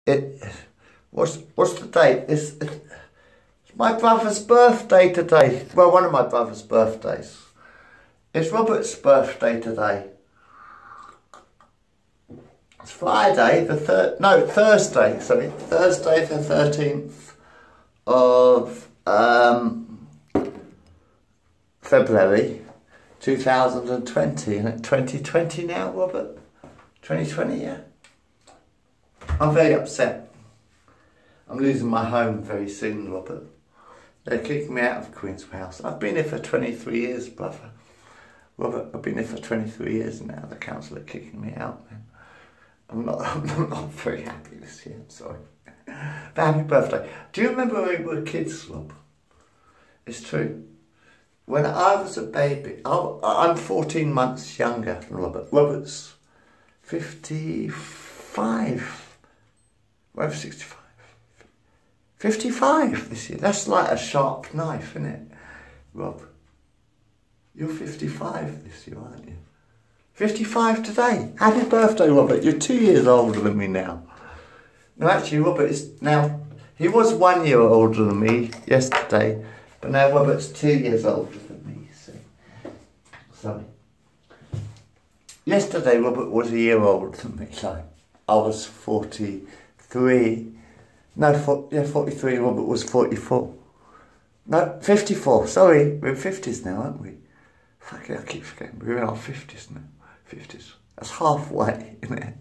It, what's the date? It's my brother's birthday today. Well, one of my brother's birthdays. It's Robert's birthday today. It's Friday, Thursday, sorry. Thursday the 13th of February 2020. Isn't it 2020 now, Robert? 2020, yeah. I'm very upset. I'm losing my home very soon, Robert. They're kicking me out of Queen's House. I've been here for 23 years, brother. Robert, I've been here for 23 years now. The council are kicking me out, man. I'm not very happy this year, I'm sorry. But happy birthday. Do you remember when we were kids, Rob? It's true. When I was a baby, I'm 14 months younger than Robert. Robert's 55. We're 65. 55 this year. That's like a sharp knife, isn't it, Rob? You're 55 this year, aren't you? 55 today. Happy birthday, Robert. You're 2 years older than me now. No, actually, Robert is now... He was 1 year older than me yesterday, but now Robert's 2 years older than me, you see. Sorry. Yesterday, Robert was a year older than me, so I was 43. No, 43, Robert was 44. No, 54, sorry. We're in 50s now, aren't we? Fuck it, I keep forgetting. We're in our 50s now. 50s. That's halfway, isn't it?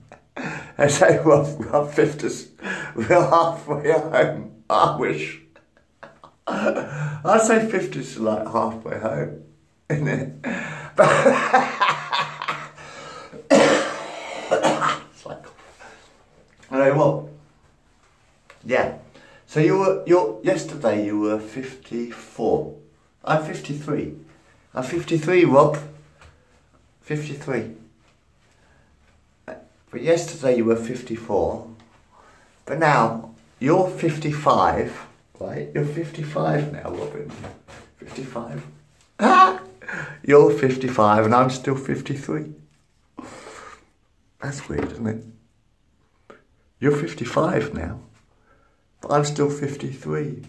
I say, well, we're 50s. We're halfway home. I wish. I say 50s is like halfway home, isn't it? It's like, I know what? Yeah. So yesterday you were 54. I'm 53. I'm 53, Rob. 53. But yesterday you were 54. But now you're 55, right? You're 55 now, Robin. 55. You're 55 and I'm still 53. That's weird, isn't it? You're 55 now, but I'm still 53.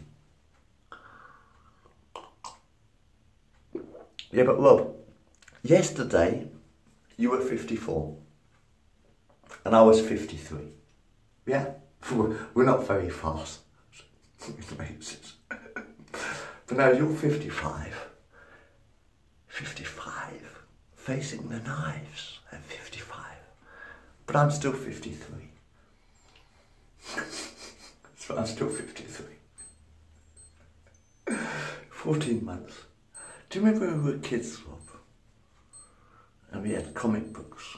Yeah, but Rob, yesterday you were 54 and I was 53. Yeah, we're not very fast. But now you're 55. 55, facing the knives at 55. But I'm still 53. So I'm still 53. 14 months. Do you remember when we were kids, Rob? And we had comic books.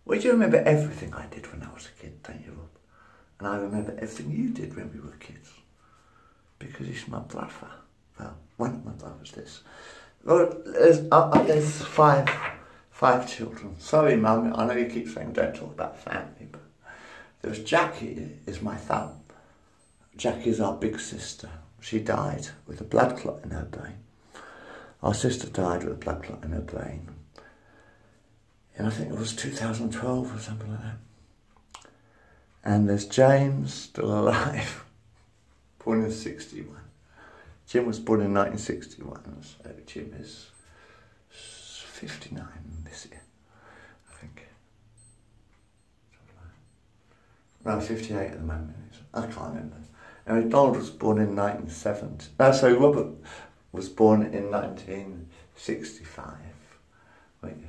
Well, do you remember everything I did when I was a kid, don't you, Rob? And I remember everything you did when we were kids. Because he's my brother. Well, one of my brothers is. Well, there's five children. Sorry, Mum, I know you keep saying don't talk about family, but there's Jackie is my thumb. Jackie's our big sister. She died with a blood clot in her brain. Our sister died with a blood clot in her brain. And I think it was 2012 or something like that. And there's James, still alive, born in 61. Jim was born in 1961, so Jim is 59 this year, I think. No, 58 at the moment. I can't remember. And Donald was born in 1970. So Robert was born in 1965. Wait,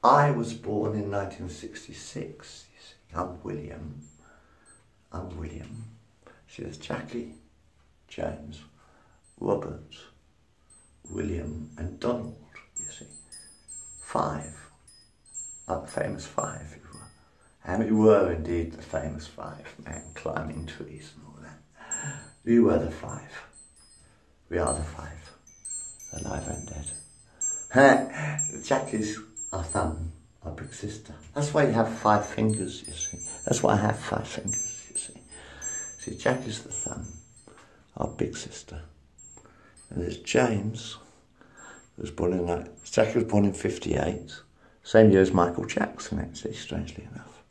I was born in 1966. You see, I'm William. See, there's Jackie, James, Robert, William, and Donald. You see, 5. Like the famous 5. And we were indeed the famous 5 men climbing trees and all that. We were the 5. We are the 5. Alive and dead. Jackie's our thumb, our big sister. That's why you have 5 fingers, you see. That's why I have 5 fingers, you see. See, Jackie's the thumb, our big sister. And there's James, who was born in Jackie was born in 58. Same year as Michael Jackson, actually, strangely enough.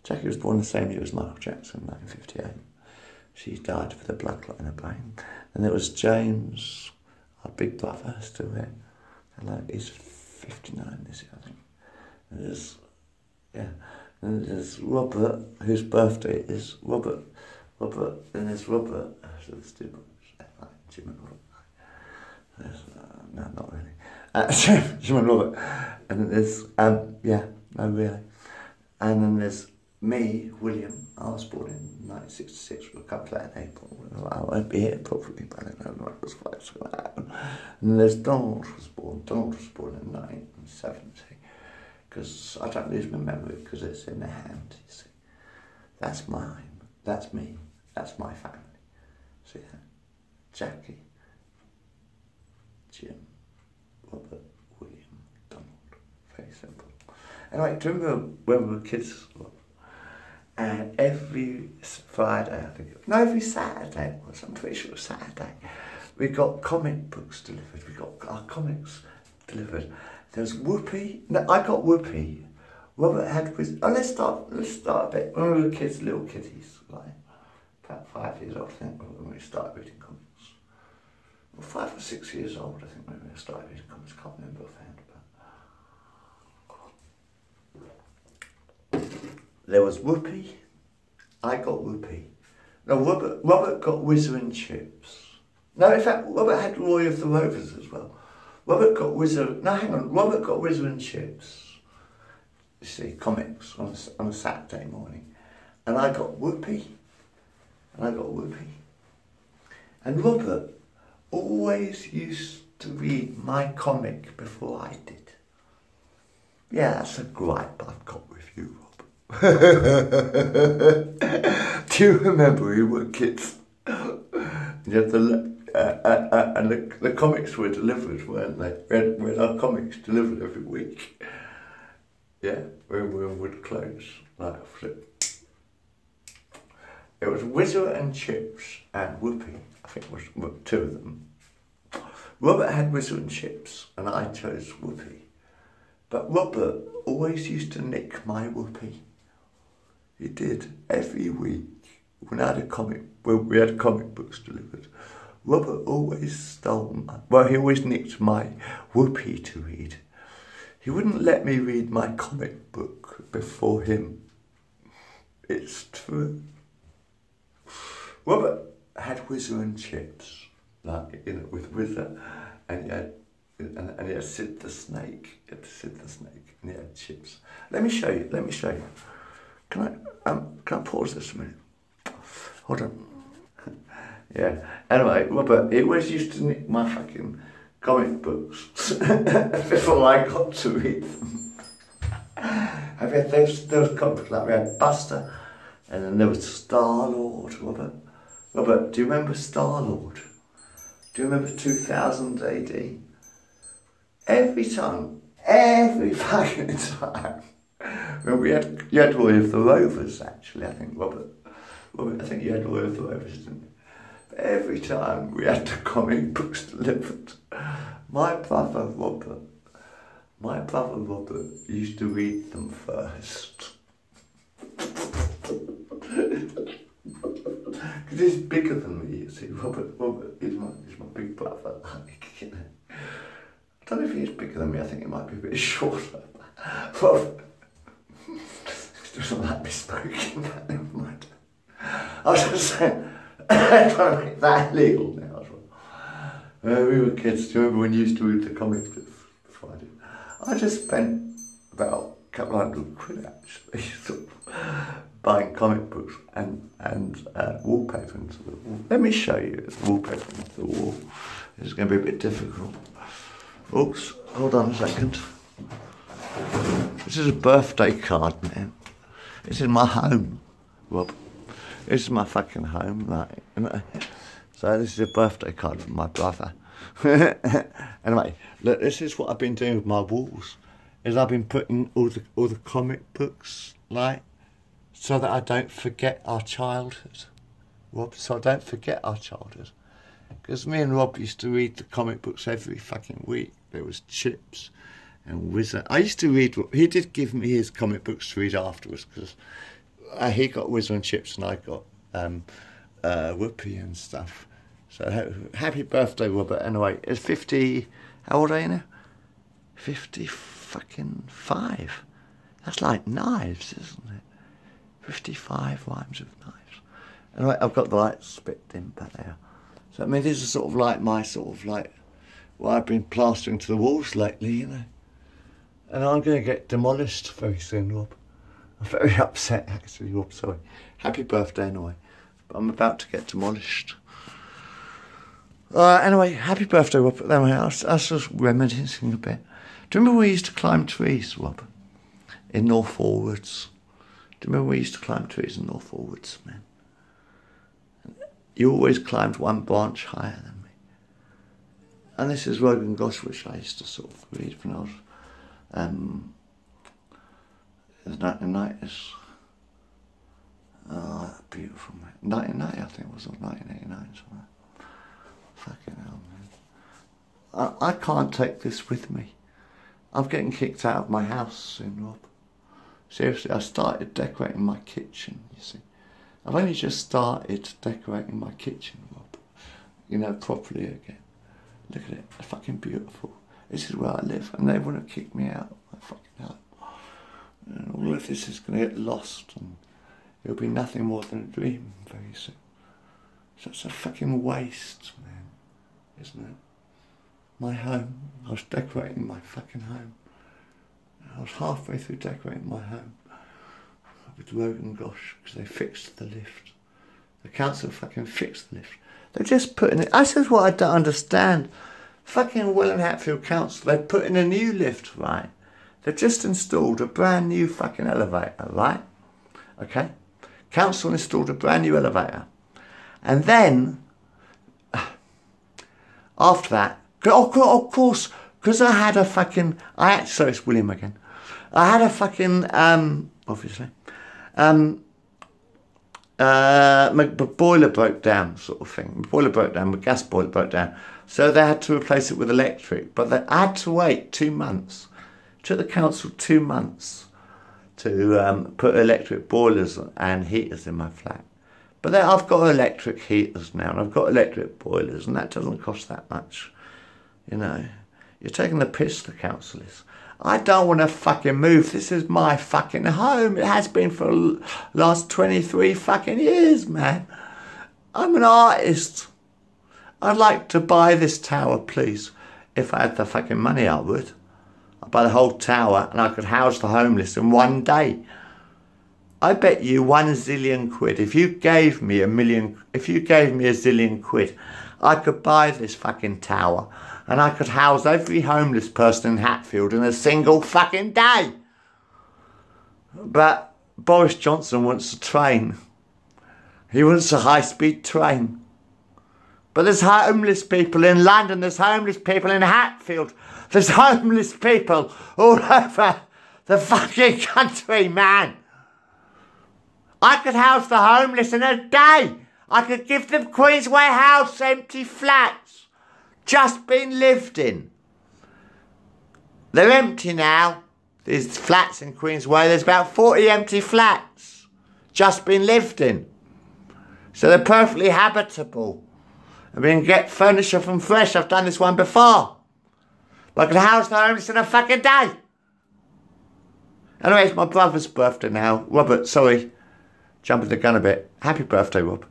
Jackie was born the same year as Michael Jackson, 1958. She died with a blood clot in her brain. And there was James, our big brother, still there. He's 59 this year, I think. And there's Robert, whose birthday is Robert, and there's Robert, so there's two brothers, like Jim and Robert. No, not really. Jim and Robert. And then there's, no, really. And then there's me, William. I was born in 1966. We'll come to that in April. I won't be here probably, but I don't know what was going to happen. And then there's Donald was born. Donald was born in 1970. Because I don't lose my memory because it's in the hand, you see. That's mine. That's me. That's my family. See that? Jackie, Jim, Robert, William, Donald. Very simple. Anyway, do you remember when we were kids? And every Friday, I think, no, every Saturday it was, I'm pretty sure it was Saturday, we got comic books delivered. We got our comics delivered. There was Whoopi. No, I got Whoopi. Robert had with. Oh, let's start a bit. When we were kids, little kiddies, like about 5 years old, I think, when we started reading comics. Well, 5 or 6 years old, I think, when we started reading comics. Can't remember offhand, but there was Whoopi. I got Whoopi. No, Robert got Whizzer and Chips. No, in fact, Robert had Roy of the Rovers as well. Robert got Whizzer and Chips. You see, comics on a Saturday morning. And I got Whoopi. And Robert always used to read my comic before I did. Yeah, that's a gripe I've got with you, Rob. Do you remember we were kids? You had and the comics were delivered, weren't they? We had our comics delivered every week. Yeah, when we would close, like a flip. It was Whizzer and Chips and Whoopi, I think it was two of them. Robert had Whizzer and Chips and I chose Whoopi. But Robert always used to nick my Whoopi. He did, every week. When we had comic books delivered, Robert always he always nicked my Whoopi to read. He wouldn't let me read my comic book before him. It's true. Robert had Whizzer and Chips, like with Whizzer, and he had Sid the Snake. He had Sid the Snake, and he had Chips. Let me show you. Can I pause this a minute? Hold on. Yeah. Anyway, Robert, he always used to nick my fucking comic books before I got to read them. Have you had those comics? Like we had Buster, and then there was Star-Lord, Robert. Robert, do you remember Star-Lord? Do you remember 2000 AD? Every fucking time. Well, you had Roy of the Rovers, actually, I think, Robert, I think you had Roy of the Rovers, didn't you? But every time we had the comic books delivered, my brother Robert used to read them first. Because he's bigger than me, you see. Robert is my big brother. You know. I don't know if he's bigger than me, I think he might be a bit shorter. Robert doesn't like me smoking, but never mind. I was just saying, I'm trying to make that illegal now as well. We were kids, do you remember when you used to read the comics before I did? I just spent about a couple £100 actually buying comic books and wallpaper into the wall. Let me show you the wallpaper into the wall. It's going to be a bit difficult. Oops, hold on a second. This is a birthday card, man. This is my home, Rob. This is my fucking home, like, you know. So this is a birthday card from my brother. Anyway, look, this is what I've been doing with my walls. Is I've been putting all the comic books, like, so that I don't forget our childhood, Rob. So I don't forget our childhood. Because me and Rob used to read the comic books every fucking week. There was Chips and Whizzer. I used to read, he did give me his comic books to read afterwards, because he got whiz and chips and I got whoopee and stuff. So happy birthday, Robert. Anyway, it's 50. How old are you now? 50 fucking 5. That's like knives, isn't it? 55 rhymes with knives. Anyway, I've got the lights bit dim back there. So I mean, this is sort of like my sort of like what I've been plastering to the walls lately, you know. And I'm going to get demolished very soon, Rob. I'm very upset, actually, Rob. Sorry. Happy birthday, anyway. But I'm about to get demolished. Anyway, happy birthday, Rob. Anyway, I was just reminiscing a bit. Do you remember we used to climb trees, Rob? In Northall Woods. Do you remember we used to climb trees in Northall Woods, man? You always climbed one branch higher than me. And this is Rogan Gosh, which I used to sort of read when I was in the 1990s. Oh, beautiful, man. 1990, I think it was, or 1989, something. Fucking hell, man. I can't take this with me. I'm getting kicked out of my house soon, Rob. Seriously, I started decorating my kitchen, you see. I've only just started decorating my kitchen, Rob. You know, properly again. Look at it, it's fucking beautiful. This is where I live, and they want to kick me out of my fucking home. And all of this is going to get lost, and it'll be nothing more than a dream very soon. So it's a fucking waste, man, isn't it? My home, I was decorating my fucking home. I was halfway through decorating my home with Rogan Gosh, because they fixed the lift. The council fucking fixed the lift. They're just putting it, this is what I don't understand. Fucking Welland Hatfield Council, they're putting a new lift, right? They've just installed a brand new fucking elevator, right? Okay? Council installed a brand new elevator. And then, after that, of course, because I had a fucking, sorry, it's William again. I had a fucking, obviously, my boiler broke down, sort of thing. My boiler broke down, my gas boiler broke down. So they had to replace it with electric. But I had to wait 2 months. It took the council 2 months to put electric boilers and heaters in my flat. But then I've got electric heaters now, and I've got electric boilers, and that doesn't cost that much. You know, you're taking the piss, the council is. I don't want to fucking move. This is my fucking home. It has been for the last 23 fucking years, man. I'm an artist. I'd like to buy this tower, please. If I had the fucking money, I would. I'd buy the whole tower and I could house the homeless in one day. I bet you 1 zillion quid. If you gave me a zillion quid, I could buy this fucking tower and I could house every homeless person in Hatfield in a single fucking day. But Boris Johnson wants a train. He wants a high-speed train. But there's homeless people in London, there's homeless people in Hatfield, there's homeless people all over the fucking country, man. I could house the homeless in a day. I could give them Queensway House empty flats, just been lived in. They're empty now. There's flats in Queensway, there's about 40 empty flats, just been lived in. So they're perfectly habitable. I mean, get furniture from Fresh. I've done this one before. But I could house the homeless in a fucking day. Anyway, it's my brother's birthday now. Robert, sorry, jumping the gun a bit. Happy birthday, Rob.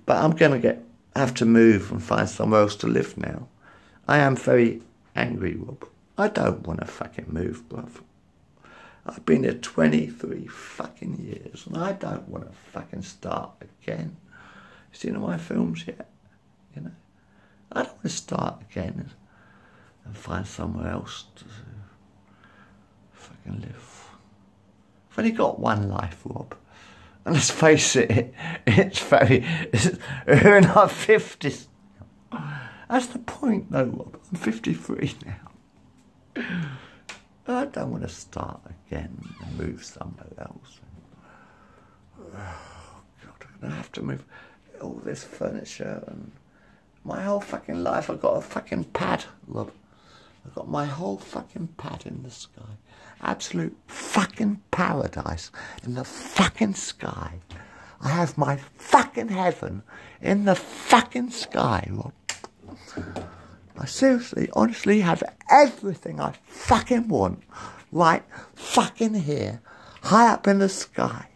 But I'm going to have to move and find somewhere else to live now. I am very angry, Rob. I don't want to fucking move, bruv. I've been here 23 fucking years and I don't want to fucking start again. You seen all my films yet? You know, I don't want to start again and find somewhere else to fucking live. I've only got one life, Rob. And let's face it, we're in our 50s. That's the point though, Rob. I'm 53 now. I don't want to start again and move somewhere else. Oh, God, I'm going to have to move all this furniture and my whole fucking life. I've got a fucking pad, Rob. I've got my whole fucking pad in the sky. Absolute fucking paradise in the fucking sky. I have my fucking heaven in the fucking sky, Rob. I seriously, honestly have everything I fucking want right fucking here, high up in the sky.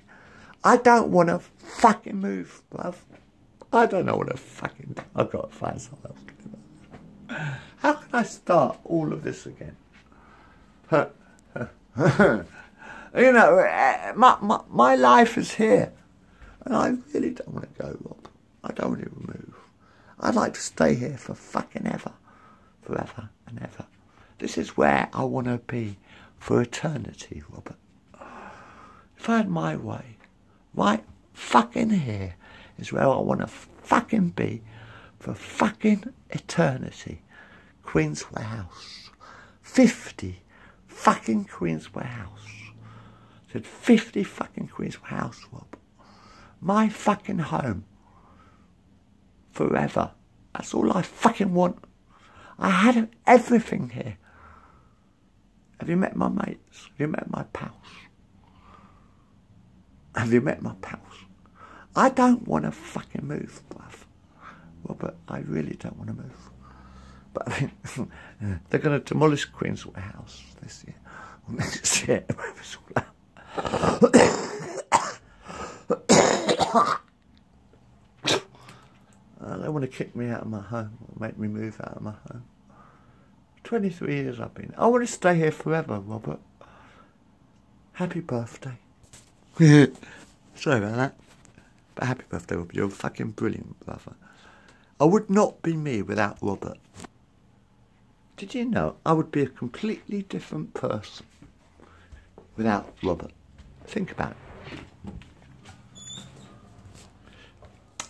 I don't want to fucking move, bruv. I don't know what to fucking do. I've got to find something else to do. How can I start all of this again? You know, my life is here. And I really don't want to go, Rob. I don't want to move. I'd like to stay here for fucking ever. Forever and ever. This is where I want to be for eternity, Robert. If I had my way, right fucking here is where I want to fucking be for fucking eternity. Queensway House. 50 fucking Queensway House. I said 50 fucking Queensway House, Rob. My fucking home. Forever. That's all I fucking want. I had everything here. Have you met my mates? Have you met my pals? Have you met my pals? I don't want to fucking move, bruv. Robert, I really don't want to move. But I mean, they're going to demolish Queensway House this year. Next year. They want to kick me out of my home or make me move out of my home. 23 years I've been. I want to stay here forever, Robert. Happy birthday. Sorry about that. But happy birthday, Robert. You're fucking brilliant, brother. I would not be me without Robert. Did you know I would be a completely different person without Robert? Think about it.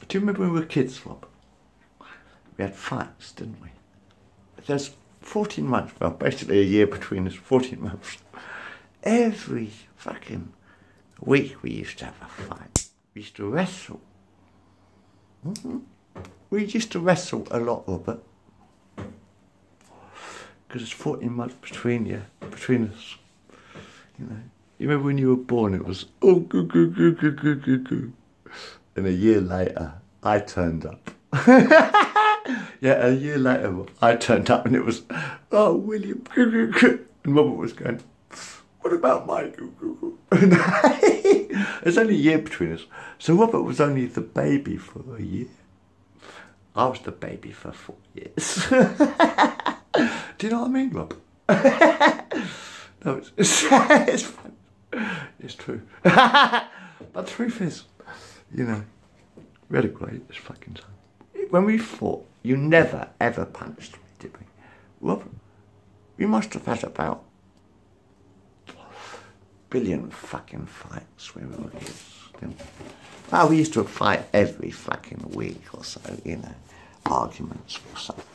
Do you remember when we were kids, Rob? We had fights, didn't we? There's 14 months, well, basically a year between us, 14 months. Every fucking week we used to have a fight. We used to wrestle. We used to wrestle a lot, Robert. Because it's 14 months between us. You know. You remember when you were born, it was, oh, goo, goo, goo, goo, goo, goo, goo. And a year later, I turned up. Yeah, a year later, I turned up and it was, oh, William, goo, goo, goo. And Robert was going, what about my goo, goo, goo? There's only a year between us. So Robert was only the baby for a year. I was the baby for 4 years. Do you know what I mean, Rob? No, it's fun. It's true. But the truth is, you know, we had a great fucking time. When we fought, you never ever punched me, did we? Robert, we must have had about 1 billion fucking fights when we were kids, didn't we? Well, we used to fight every fucking week or so, you know, arguments or something.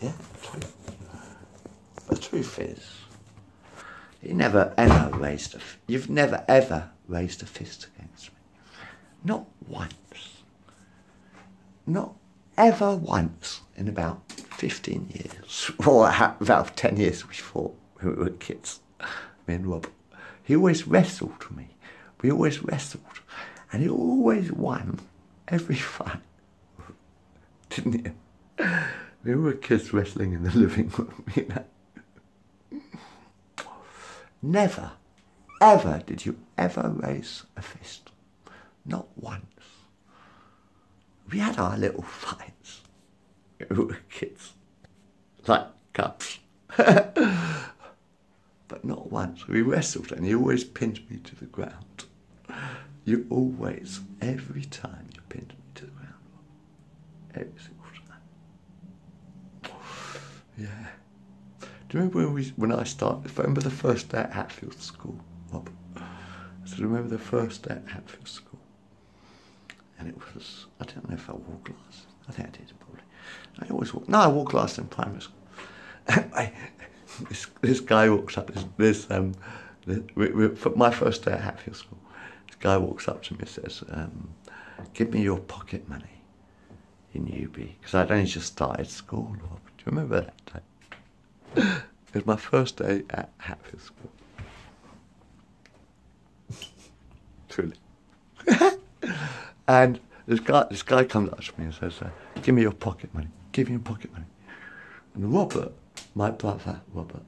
Yeah, true. The truth is, you've never ever raised a fist against me. Not once. Not ever once in about 15 years. Or about 10 years we fought when we were kids. Me and Rob. He always wrestled me. We always wrestled. And he always won every fight. Didn't you? We were kids wrestling in the living room, you know. Never, ever did you ever raise a fist. Not once. We had our little fights. We were kids. Like cubs. But not once. We wrestled and you always pinned me to the ground. You always, every time you pinned me to the ground. Every single time. Yeah. Do you remember when I started? Remember the first day at Hatfield School, Rob? So remember the first day at Hatfield School? And it was, I don't know if I wore glasses. I think I did, probably. I always wore, no, I wore glasses in primary school. This guy walks up, for my first day at Hatfield School, this guy walks up to me and says, give me your pocket money in UB. Because I'd only just started school, Rob. Do you remember that day? It was my first day at Hatfield School. Truly. And this guy comes up to me and says, give me your pocket money. Give me your pocket money. And Robert, my brother, Robert,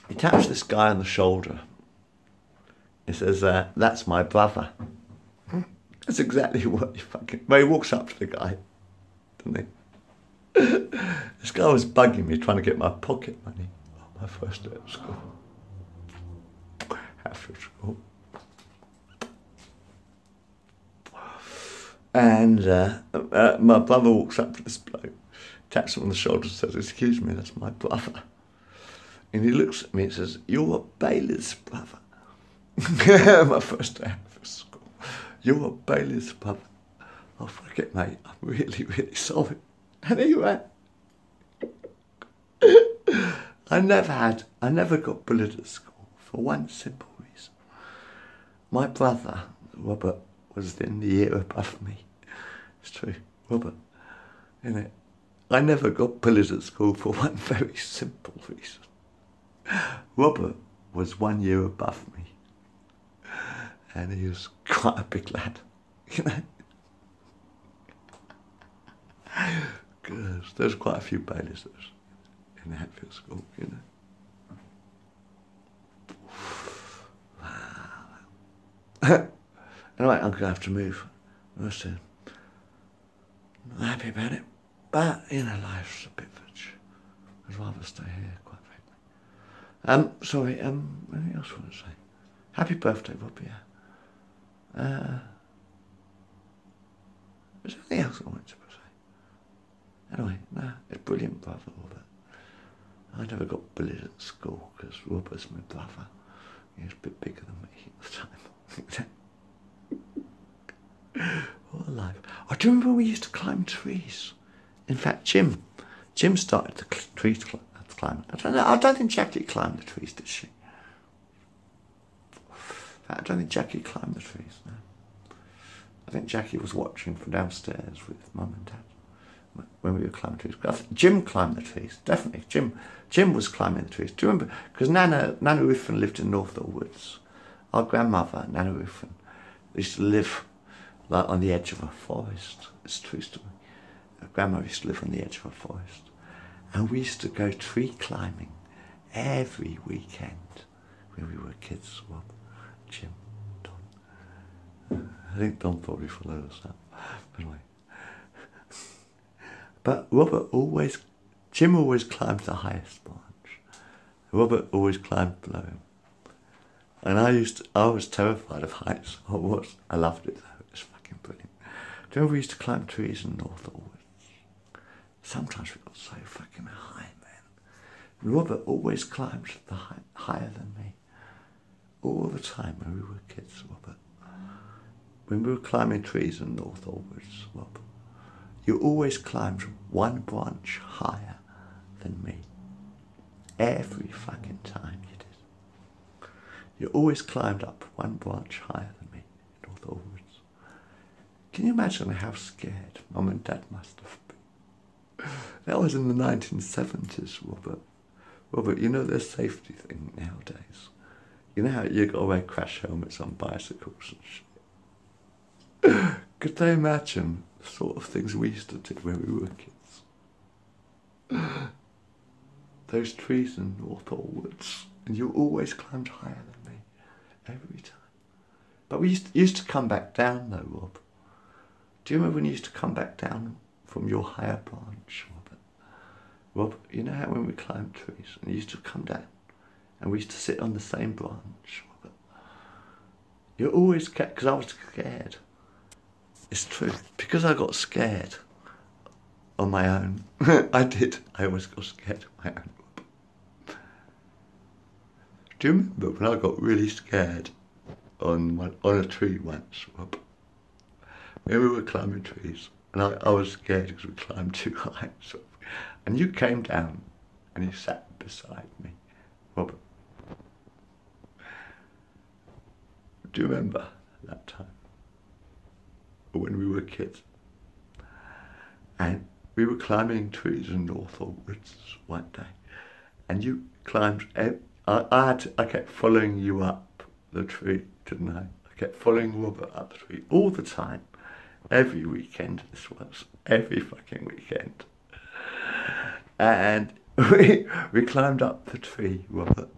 he taps this guy on the shoulder. He says, that's my brother. That's exactly what he fucking... Well, he walks up to the guy, doesn't he? This guy was bugging me, trying to get my pocket money on my first day at school. Hatfield School. And my brother walks up to this bloke, taps him on the shoulder and says, excuse me, that's my brother. And he looks at me and says, you're Bailey's brother. My first day at Hatfield School. You're Bailey's brother. Oh, fuck it, mate. I'm really, really sorry. And he ran. I never got bullied at school for one simple reason. My brother, Robert, was in the year above me. It's true, Robert, isn't it? I never got bullied at school for one very simple reason. Robert was 1 year above me. And he was quite a big lad, you know. Because there's quite a few Baileys in Hatfield School, you know. Anyway, I'm going to have to move. I said, I'm not happy about it, but, you know, life's a bitch. I'd rather stay here, quite frankly. Sorry, anything else I want to say? Happy birthday, Rob, yeah. Was there anything else I wanted to say? Anyway, no, it's brilliant, brother, Robert. I never got bullied at school because Robert's my brother. He was a bit bigger than me at the time. What a life. I do remember we used to climb trees. In fact, Jim started the trees climbing. I don't think Jackie climbed the trees, did she? In fact, I don't think Jackie climbed the trees, no. I think Jackie was watching from downstairs with Mum and Dad when we were climbing trees. I think Jim climbed the trees, definitely. Jim was climbing the trees. Do you remember? Because Nana Ruffin lived in Northall Woods. Our grandmother, Nana Ruffin, used to live like on the edge of a forest. It's a true story. Our grandma used to live on the edge of a forest. And we used to go tree climbing every weekend when we were kids. Rob, Jim, Don. I think Don probably followed us up. Anyway. But Jim always climbed the highest branch. Robert always climbed below him. And I was terrified of heights. I loved it though. It was fucking brilliant. Do you remember we used to climb trees in Northall Woods? Sometimes we got so fucking high, man. And Robert always climbed higher than me. All the time when we were kids, Robert. When we were climbing trees in Northall Woods, Robert, you always climbed one branch higher than me. Every fucking time you did. You always climbed up one branch higher than me in Northall Woods. Can you imagine how scared Mum and Dad must have been? That was in the 1970s, Robert. Robert, you know the safety thing nowadays. You know how you got to wear crash helmets on bicycles and shit. Could they imagine the sort of things we used to do when we were kids? Those trees in Northall Woods, and you always climbed higher than me, every time. But we used to come back down though, Rob. Do you remember when you used to come back down from your higher branch, Robert? Rob, you know how when we climbed trees, and you used to come down, and we used to sit on the same branch, Robert? You always kept, because I was scared. It's true, because I got scared on my own. I did. I always got scared on my own. Do you remember when I got really scared on a tree once, Rob? When we were climbing trees, and I was scared because we climbed too high. And you came down and you sat beside me, Robert. Do you remember that time? When we were kids? And we were climbing trees in Northall Woods one day, and you climbed. I kept following you up the tree, didn't I? I kept following Robert up the tree all the time. Every weekend, this was. Every fucking weekend. And we climbed up the tree, Robert.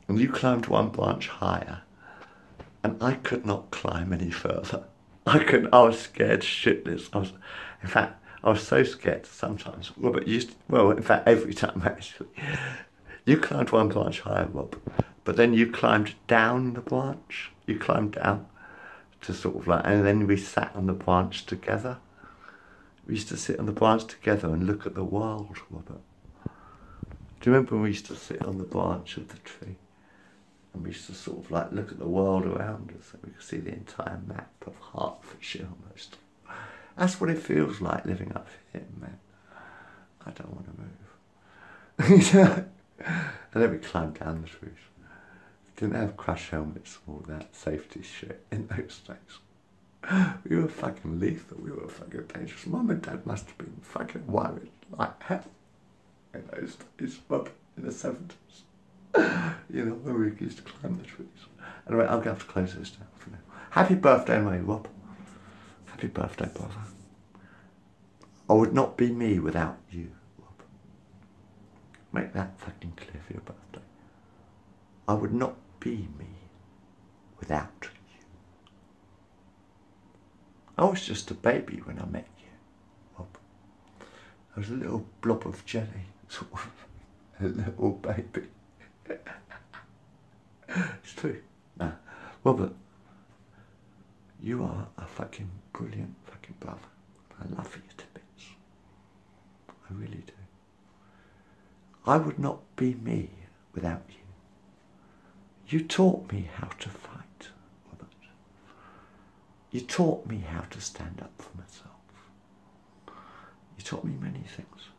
And you climbed one branch higher. And I could not climb any further. I was scared shitless. In fact, I was so scared sometimes. Robert in fact, every time actually. You climbed one branch higher, Rob. But then you climbed down the branch. You climbed down to sort of like, and then we sat on the branch together. We used to sit on the branch together and look at the world, Robert. Do you remember when we used to sit on the branch of the tree? And we used to sort of like look at the world around us, and we could see the entire map of Hertfordshire almost. That's what it feels like living up here, man. I don't want to move. And then we climbed down the trees. Didn't have crash helmets or all that safety shit in those days. We were fucking lethal, we were fucking dangerous. Mum and Dad must have been fucking worried like hell in those days, in the 70s. You know, when we used to climb the trees. Anyway, I'm going to have to close this down for now. Happy birthday anyway, Rob. Happy birthday, brother. I would not be me without you, Rob. Make that fucking clear for your birthday. I would not be me without you. I was just a baby when I met you, Rob. I was a little blob of jelly, sort of a little baby. It's true. Nah, Robert, you are a fucking brilliant fucking brother. I love you to bits. I really do. I would not be me without you. You taught me how to fight, Robert. You taught me how to stand up for myself. You taught me many things.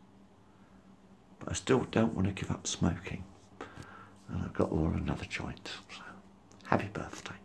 But I still don't want to give up smoking. And I've got to roll another joint. So, happy birthday.